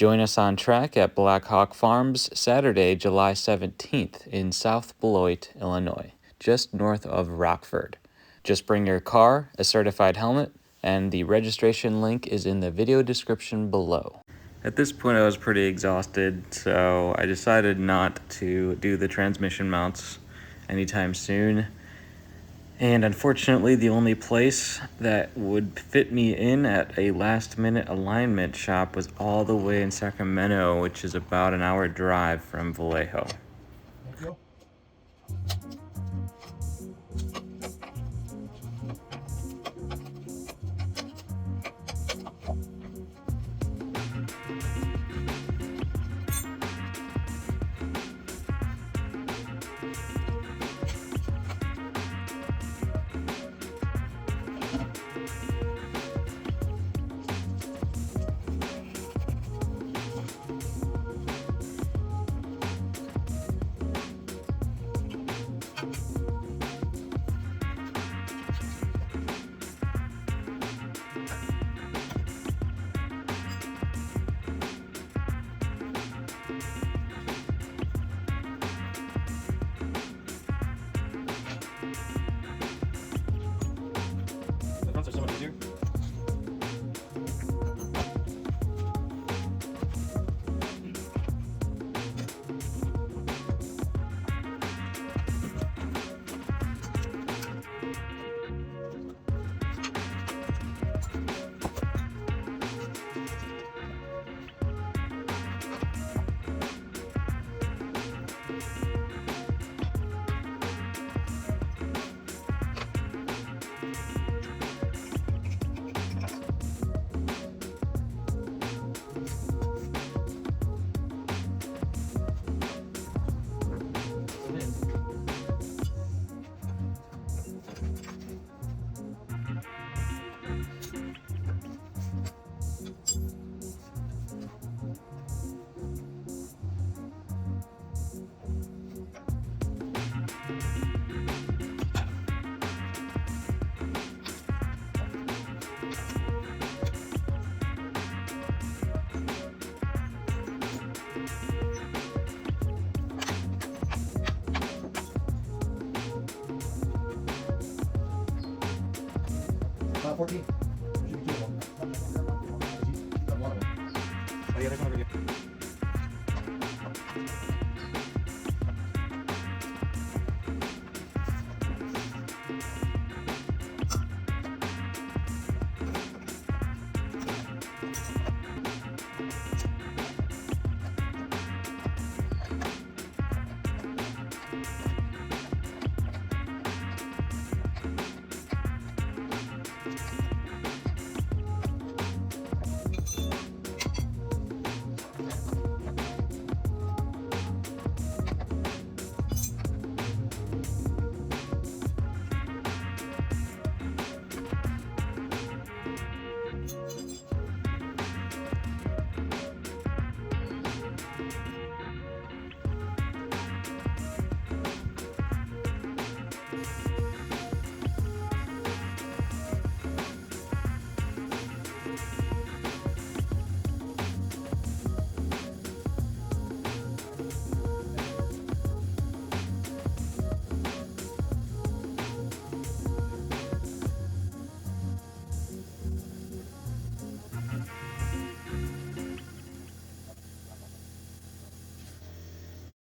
Join us on track at Blackhawk Farms Saturday, July 17th in South Beloit, Illinois, just north of Rockford. Just bring your car, a certified helmet, and the registration link is in the video description below. At this point I was pretty exhausted, so I decided not to do the transmission mounts anytime soon. And unfortunately, the only place that would fit me in at a last-minute alignment shop was all the way in Sacramento, which is about an hour drive from Vallejo. Thank you. The fronts are so much easier. About 14. There should be two of them. Oh yeah, there's one over here.